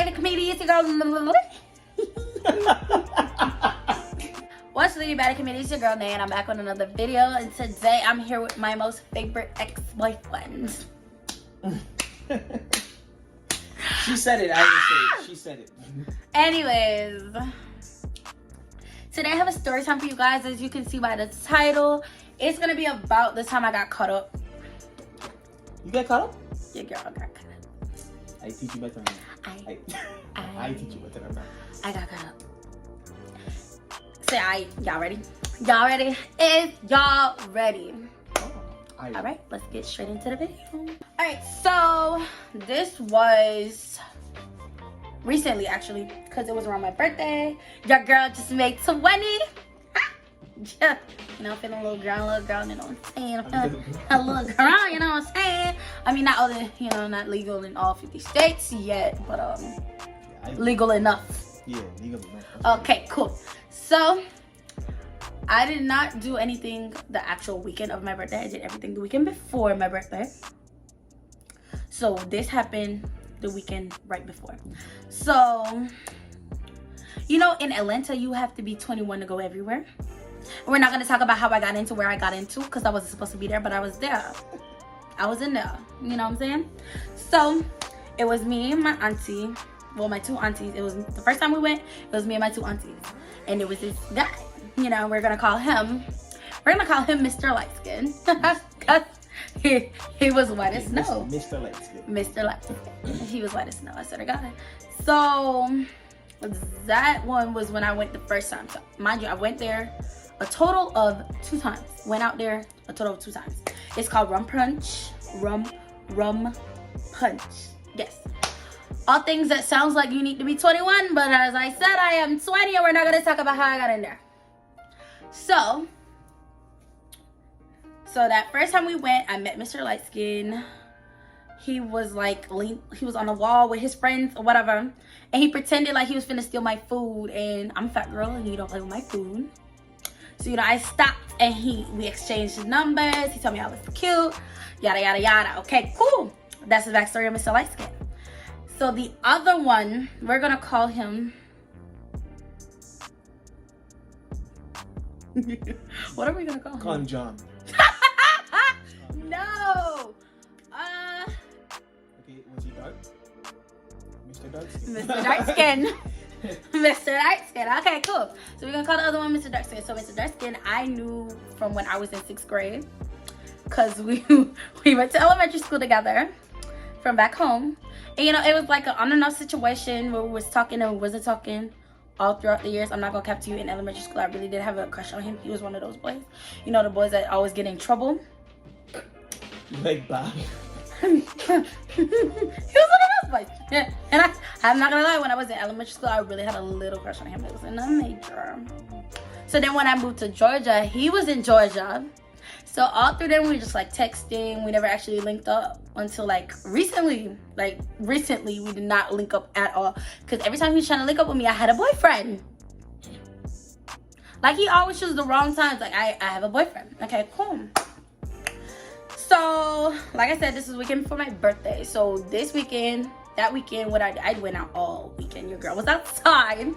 Baddie Comedian? It's your girl. What's the Baddie Comedian? It's your girl, Nay, and I'm back with another video. And today I'm here with my most favorite ex-boyfriend. She said it. I didn't say it. She said it. Anyways, today I have a story time for you guys. As you can see by the title, it's gonna be about the time I got caught up. You got caught up? Your girl got caught up. I teach you better than that. I teach you better than that. I got caught up. Say y'all ready? Y'all ready? Is y'all ready? Alright, let's get straight into the video. Alright, so this was recently actually, because it was around my birthday. Your girl just made 20. Yeah, you know, feeling a little girl, you know what I'm saying? A little girl, you know what I'm saying? I mean, not all the, you know, not legal in all 50 states yet, but legal enough. Yeah, legal enough. Okay, cool. So I did not do anything the actual weekend of my birthday. I did everything the weekend before my birthday. So this happened the weekend right before. So, you know, in Atlanta, you have to be 21 to go everywhere. We're not going to talk about how I got into where I got into because I wasn't supposed to be there, but I was there. I was in there. You know what I'm saying? So it was me and my auntie. Well, my two aunties. It was the first time we went. It was me and my two aunties. And it was this guy. You know, we're going to call him Mr. Lightskin. Because he was white as snow. Mr. Lightskin. Mr. Lightskin. He was white as snow. I swear to God. So that one was when I went the first time. So mind you, I went there a total of 2 times. Went out there a total of 2 times. It's called Rum Punch. Rum Punch. Yes. All things that sounds like you need to be 21, but as I said, I am 20 and we're not going to talk about how I got in there. So that first time we went, I met Mr. Lightskin. He was like, he was on the wall with his friends or whatever. And he pretended like he was finna steal my food. And I'm a fat girl and he don't play with my food. So, you know, I stopped and we exchanged numbers. He told me I was cute. Yada, yada, yada. Okay, cool. That's the backstory of Mr. Lightskin. So the other one, we're going to call him. What are we going to call him? Call him John. No. Okay, was he dark? Mr. Darkskin. Mr. Darkskin. Mr. Darkskin. Okay, cool. So we're gonna call the other one Mr. Darkskin. So Mr. Darkskin, I knew from when I was in 6th grade, cause we went to elementary school together from back home, and you know it was like an on and off situation where we was talking and we wasn't talking all throughout the years. I'm not gonna cap to you. In elementary school, I really did have a crush on him. He was one of those boys, you know, the boys that always get in trouble. Like Bob. He was one of those boys. Yeah. And I'm not gonna lie, when I was in elementary school, I really had a little crush on him. It was in a major. So then when I moved to Georgia, he was in Georgia. So all through them, we were just like texting. We never actually linked up until like recently. Like recently, we did not link up at all. Because every time he was trying to link up with me, I had a boyfriend. Like he always chose the wrong times. Like I have a boyfriend. Okay, cool. So, like I said, this is the weekend before my birthday. So this weekend, that weekend, what I went out all weekend. Your girl was outside.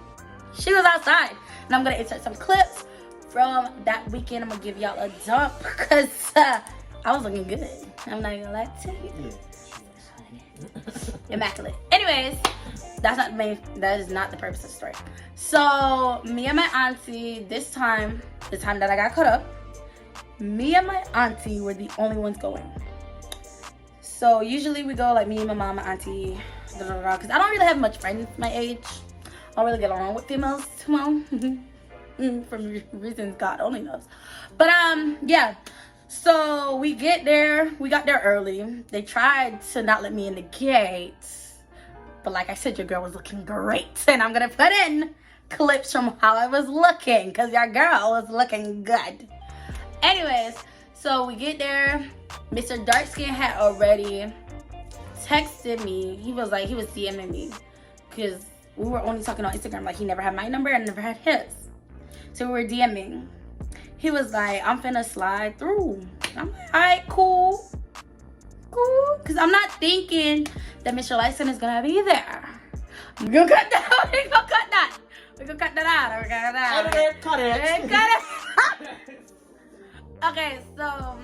She was outside. And I'm going to insert some clips from that weekend. I'm going to give y'all a dump because I was looking good. I'm not going to lie to you. Immaculate. Anyways, that is not the purpose of the story. So, me and my auntie, this time, the time that I got caught up, me and my auntie were the only ones going. So usually we go like me, my mom, my auntie, because I don't really have much friends my age. I don't really get along with females too well. From reasons God only knows. But yeah. So we got there early. They tried to not let me in the gate. But like I said, your girl was looking great. And I'm gonna put in clips from how I was looking, because your girl was looking good. Anyways, so we get there. Mr. Darkskin had already texted me. He was DMing me because we were only talking on Instagram. Like he never had my number and never had his. So we were DMing. He was like, I'm finna slide through. I'm like, all right, cool. Because I'm not thinking that Mr. Lightskin is gonna be there. We're gonna cut that. We're gonna cut that. We're gonna cut that out. We're gonna cut that out. Editor, cut it. Cut it. Okay, so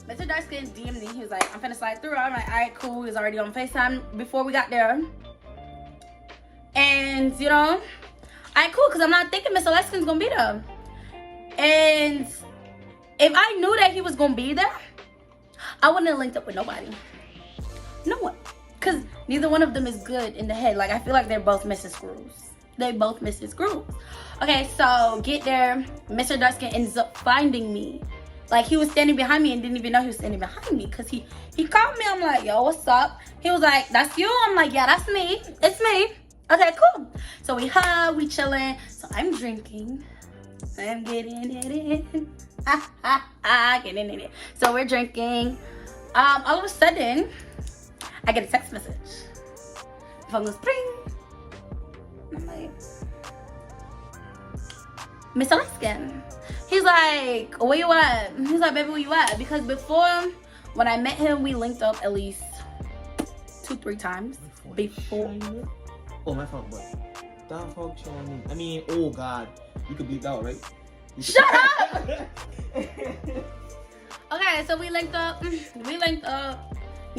Mr. Darkskin DM'd me. He was like, I'm finna slide through. I'm like, alright, cool. He was already on FaceTime before we got there. And, you know, alright, cool, because I'm not thinking Mr. Leskin's gonna be there. And if I knew that he was gonna be there, I wouldn't have linked up with nobody. No one. Because neither one of them is good in the head. Like, I feel like they're both Mrs. Screws. They both Mrs. Screws. Okay, so get there. Mr. Darkskin ends up finding me. Like, he was standing behind me and didn't even know he was standing behind me. Because he called me. I'm like, yo, what's up? He was like, that's you? I'm like, yeah, that's me. It's me. Okay, cool. So we hug, we chilling. So I'm drinking. I'm getting it in. Getting it in. So we're drinking. All of a sudden, I get a text message. The phone goes, ring. I'm like, Mr. Leskin. He's like, where you at? He's like, baby, where you at? Because before, when I met him, we linked up at least 2-3 times. Before. Oh, my fault, but that fuck Chinese. I mean, oh God, you could beat that out, right? Shut up! Okay, so we linked up. Me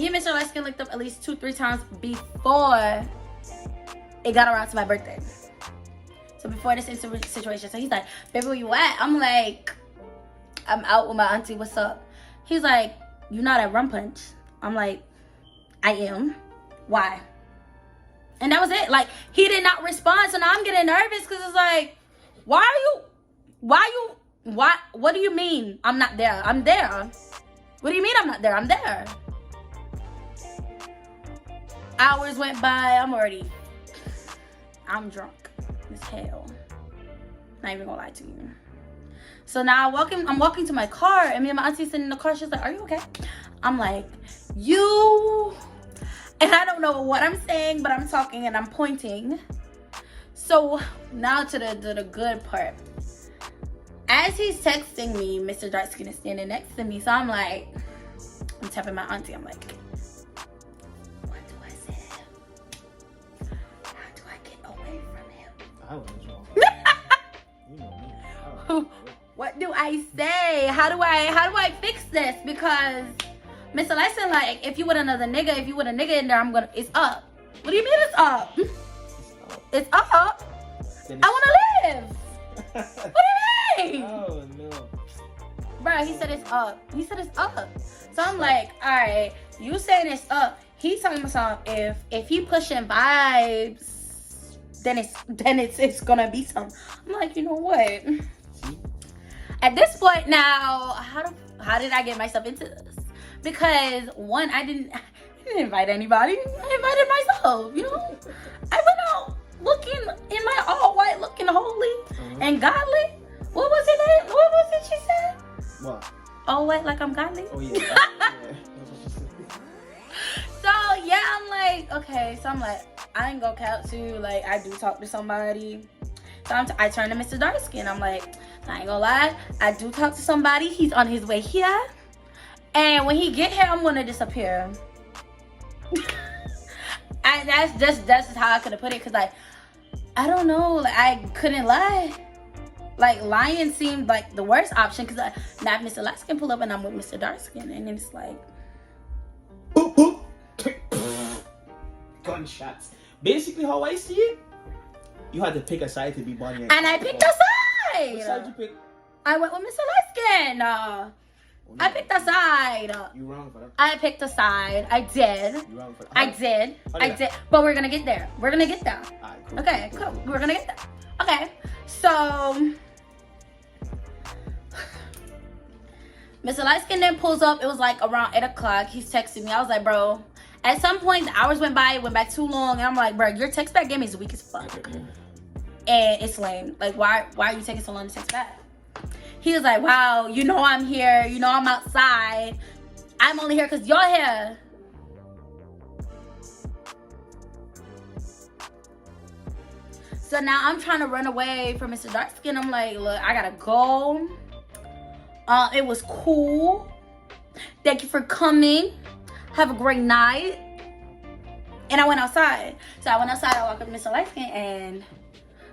and Mr. Leskin linked up at least 2-3 times before it got around to my birthday. So before this situation, so he's like, baby, where you at? I'm like, I'm out with my auntie, what's up? He's like, you not at Rum Punch? I'm like, I am. Why? And that was it. Like, he did not respond, so now I'm getting nervous because it's like, what do you mean I'm not there? I'm there. What do you mean I'm not there? I'm there. Hours went by, I'm drunk as hell. Not even gonna lie to you. So now I'm walking to my car, and me and my auntie sitting in the car. She's like, are you okay? I'm like, you. And I don't know what I'm saying, but I'm talking and I'm pointing. So now to the good part. As he's texting me, Mr. Darkskin is standing next to me. So I'm like, I'm tapping my auntie. I'm like, what do I say? How do I get away from him? I was wrong. You know me. What do I say? How do I fix this? Because Mr. Lesson, like, if you with another nigga, if you with a nigga in there, it's up. What do you mean it's up? It's up. I wanna live. What do you mean? Oh no. Bro, he said it's up. He said it's up. So I'm like, all right, you saying it's up. He's talking about something. If he pushing vibes, then it's gonna be something. I'm like, you know what? At this point now, how did I get myself into this? Because one, I didn't invite anybody. I invited myself, you know? I went out looking in my all white, looking holy and godly. What was it she said? What? All white like I'm godly? Oh yeah. So yeah, I'm like, okay. So I'm like, I ain't gonna count to, like, I do talk to somebody. So I turn to Mr. Darkskin. I'm like, I ain't gonna lie, I do talk to somebody. He's on his way here. And when he get here, I'm gonna disappear. And that's just how I could have put it. Cause like, I don't know, like, I couldn't lie. Like, lying seemed like the worst option. Cause now if Mr. Leskin pull up and I'm with Mr. Darkskin, and then it's like, Boop, boop. Gunshots. Basically, how I see it, you had to pick a side to be Bonnie. And I picked a side. What side you pick? I went with Mr. Leskin. I picked a side. You wrong for that. I picked a side. I did. You wrong for that. I did. But we're gonna get there. We're gonna get there. Alright, cool. Okay, cool. We're gonna get there. Okay. So Mr. Lightskin then pulls up. It was like around 8 o'clock. He's texting me. I was like, bro, at some point the hours went by, it went back too long, and I'm like, bro, your text back game is weak as fuck. And it's lame. Like, why are you taking so long to text back? He was like, wow, you know I'm here. You know I'm outside. I'm only here because you're here. So now I'm trying to run away from Mr. Darkskin. I'm like, look, I gotta go. It was cool. Thank you for coming. Have a great night. And I went outside. So I went outside, I walked up to Mr. Lightskin, and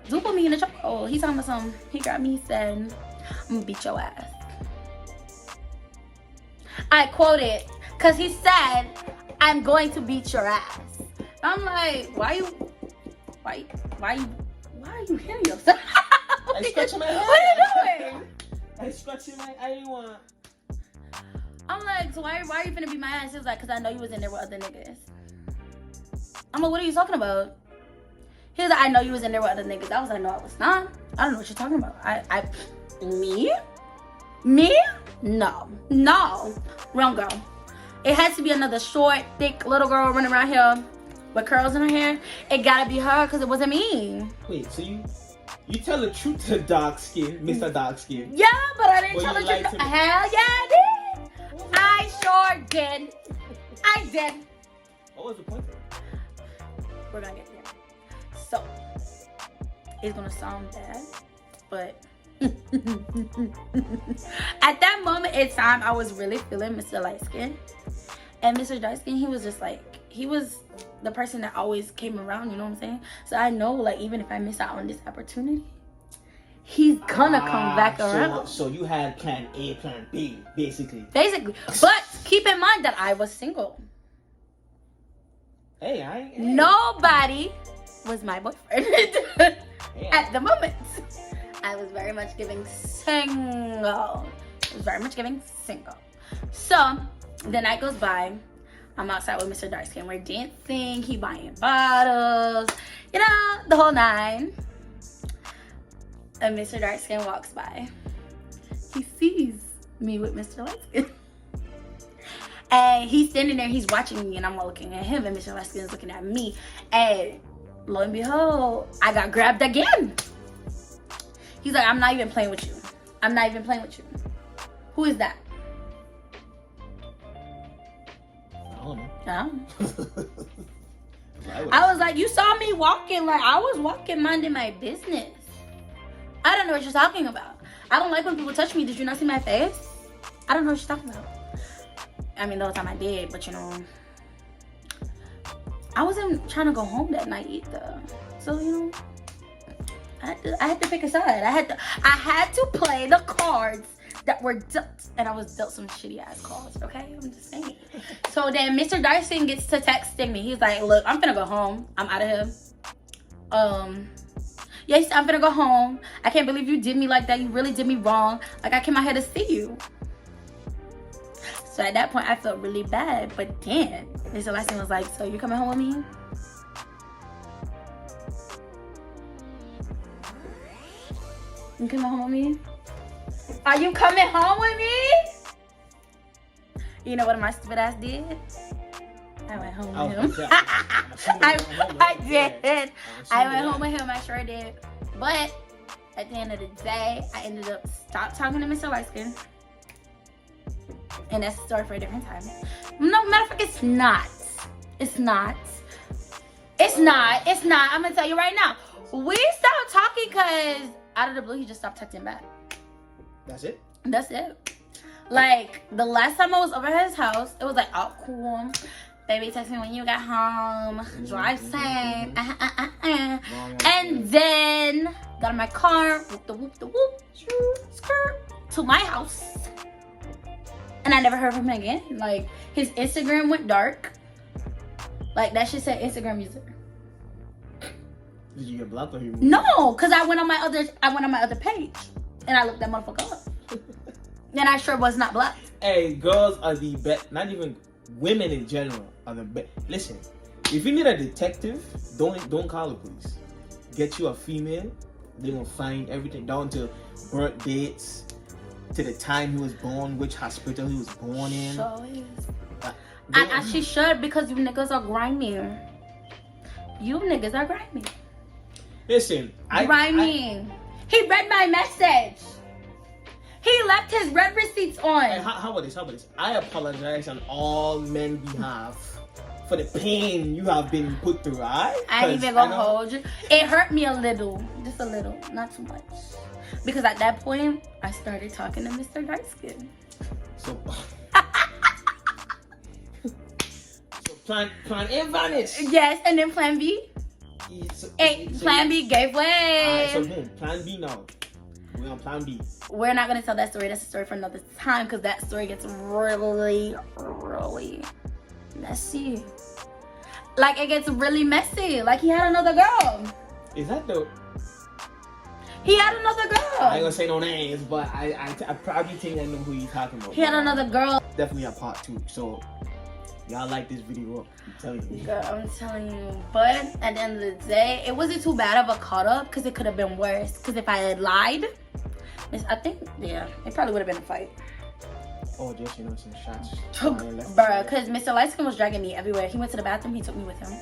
Dude put me in the chokehold. He talking about something. He grabbed me, he said, I'm gonna beat your ass. I quoted, because he said, I'm going to beat your ass. I'm like, why are you hitting yourself? I scratching my head. What are you doing? I scratching my, I didn't want. I'm like, so why are you finna beat my ass? He was like, because I know you was in there with other niggas. I'm like, what are you talking about? He was like, I know you was in there with other niggas. I was like, no, I was not. I don't know what you're talking about. Me? No. Wrong girl. It has to be another short, thick little girl running around here with curls in her hair. It gotta be her because it wasn't me. Wait, so you tell the truth to dark skin, Mr. Dark Skin? Yeah, but I didn't tell the truth. Hell yeah, I did. I sure did. I did. What was the point? We're gonna get there. So, it's gonna sound bad, but at that moment in time, I was really feeling Mr. Lightskin. And Mr. Darkskin, he was just like, he was the person that always came around, you know what I'm saying? So I know, like, even if I miss out on this opportunity, he's gonna come back around. So you had plan A, plan B, basically. Basically. But keep in mind that I was single. Hey. Nobody was my boyfriend at the moment. I was very much giving single. So, the night goes by. I'm outside with Mr. Darkskin. We're dancing. He buying bottles. You know, the whole nine. And Mr. Darkskin walks by. He sees me with Mr. Lightskin. And he's standing there. He's watching me. And I'm looking at him. And Mr. Lightskin is looking at me. And lo and behold, I got grabbed again. He's like, I'm not even playing with you. Who is that? I don't know. I was like, you saw me walking. Like, I was walking, minding my business. I don't know what you're talking about. I don't like when people touch me. Did you not see my face? I don't know what you're talking about. I mean, the whole time I did, but you know, I wasn't trying to go home that night either. So, you know, I had to pick a side. I had to play the cards that were dealt, and I was dealt some shitty ass cards. Okay, I'm just saying. So then Mr. Dyson gets to texting me. He's like, "Look, I'm finna go home. I'm out of here. Yes, I'm finna go home. I can't believe you did me like that. You really did me wrong. Like, I came out here to see you." So at that point, I felt really bad. But then Mr. Dyson was like, "So you coming home with me?" You coming home with me? Are you coming home with me? You know what my stupid ass did? I went home with him. I did. I went home with him. I sure did. But at the end of the day, I ended up stopped talking to Mr. Lightskin. And that's a story for a different time. No, matter of fact, it's not. I'm gonna tell you right now. We stopped talking because out of the blue, he just stopped texting back. That's it? That's it. Like, the last time I was over at his house, it was like, oh, cool. Baby, text me when you get home. Drive safe. And then, got in my car, whoop, skirt, to my house. And I never heard from him again. Like, his Instagram went dark. Like, that shit said Instagram user. Did you get blocked or you? No, because I went on my other page. And I looked that motherfucker up. And I sure was not blocked. Hey, girls are the best. Not even women in general are the best. Listen, if you need a detective, don't call the police. Get you a female. They will find everything down to birth dates, to the time he was born, which hospital he was born in. Sure is. And she should, because you niggas are grimy. Listen, grimy. He read my message. He left his red receipts on. Hey, how about this? I apologize on all men's behalf for the pain you have been put through, right? I ain't even gonna hold you. It hurt me a little. Just a little. Not too much. Because at that point, I started talking to Mr. Darkskin. So Plan A vanished. Yes, and then Plan B. Plan B gave way. Alright, so boom, Plan B now. We're on Plan B. We're not gonna tell that story. That's a story for another time because that story gets really, really messy. Like it gets really messy. Like he had another girl. Is that the? He had another girl. I ain't gonna say no names, but I probably think I know who you're talking about. He had another girl. Definitely a part 2. So y'all like this video up. I'm telling you. Girl, I'm telling you. But at the end of the day, it wasn't too bad of a cut up because it could have been worse. Because if I had lied, I think, yeah, it probably would have been a fight. Oh, just, some shots. Bruh, because Mr. Lightskin was dragging me everywhere. He went to the bathroom, he took me with him.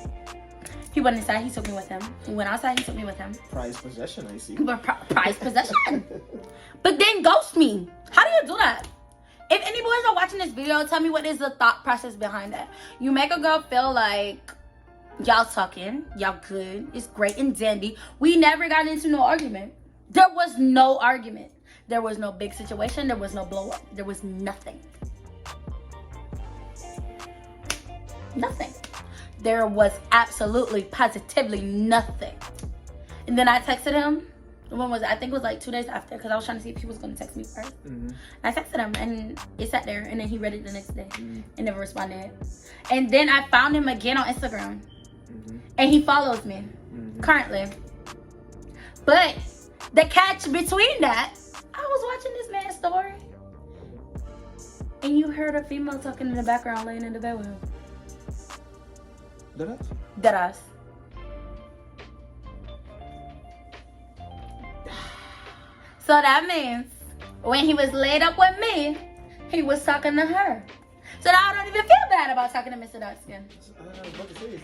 He went inside, he took me with him. He went outside, he took me with him. Prized possession, I see. But prized possession. But then ghost me. How do you do that? If any boys are watching this video, tell me what is the thought process behind that. You make a girl feel like y'all talking, y'all good, it's great and dandy. We never got into no argument. There was no argument. There was no big situation. There was no blow up. There was nothing. Nothing. There was absolutely, positively nothing. And then I texted him. When was it? I think it was like 2 days after because I was trying to see if he was going to text me first. I texted him and it sat there and then he read it the next day and never responded. And then I found him again on Instagram and he follows me currently. But the catch between that, I was watching this man's story and you heard a female talking in the background laying in the bed with him. Deadass. So that means when he was laid up with me, he was talking to her. So now I don't even feel bad about talking to Mr. Darkskin.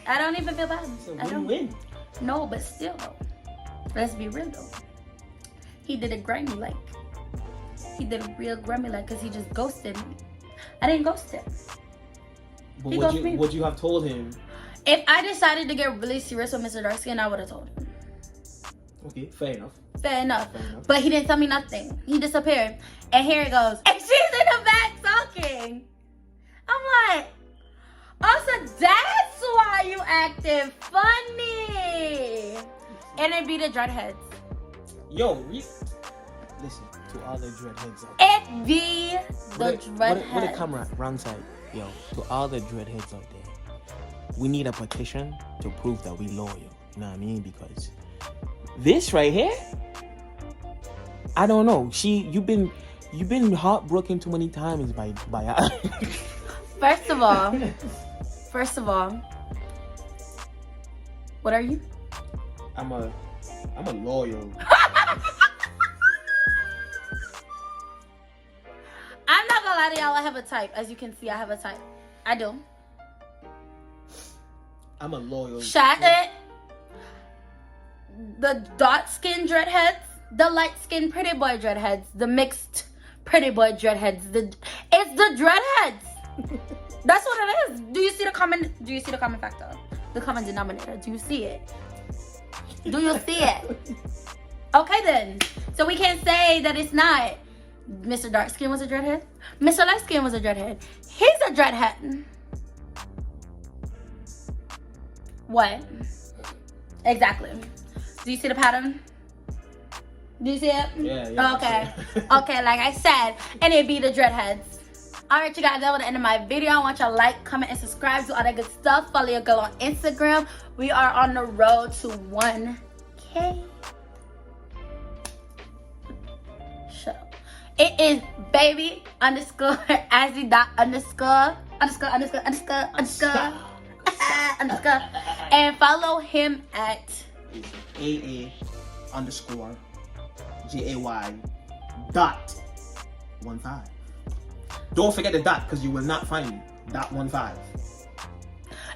I don't even feel bad. I don't win. No, but still though. Let's be real though. He did a grimy like. He did a real grimy like because he just ghosted me. I didn't ghost him. But would you have told him? If I decided to get really serious with Mr. Darkskin, I would have told him. Okay, fair enough. Fair enough. But he didn't tell me nothing. He disappeared. And here it goes. And she's in the back talking. I'm like, oh, so that's why you acting funny. And it be the dreadheads. Yo, listen to all the dreadheads out there. It be the dreadheads. With the camera, wrong side. Yo, to all the dreadheads out there, we need a petition to prove that we loyal. You know what I mean? Because this right here, I don't know. You've been heartbroken too many times by First of all, what are you? I'm a loyal. I'm not gonna lie to y'all, I have a type. As you can see, I have a type. I do. I'm a loyal. Shut it. The dark skin dreadheads, the light skin pretty boy dreadheads, the mixed pretty boy dreadheads. It's the dreadheads. That's what it is. Do you see the common factor? The common denominator. Do you see it? Do you see it? Okay then. So we can't say that it's not. Mr. Dark Skin was a dreadhead. Mr. Light Skin was a dreadhead. He's a dreadhead. What? Exactly. Do you see the pattern? Do you see it? Yeah. Okay. Okay, like I said, and it be the dreadheads. Alright, you guys, that was the end of my video. I want y'all to like, comment, and subscribe, do all that good stuff. Follow your girl on Instagram. We are on the road to 1K. Shut up. It is baby underscore Azzy dot underscore. And follow him at AA underscore JAY.15. Don't forget the dot because you will not find me. .15.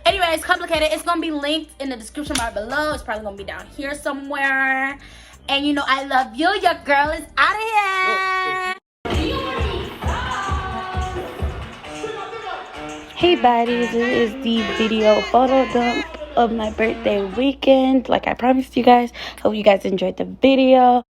Anyway, it's complicated. It's gonna be linked in the description bar below. It's probably gonna be down here somewhere. And you know I love you. Your girl is out of here. Hey baddies, this is the video photo dump of my birthday weekend. Like I promised you guys. Hope you guys enjoyed the video.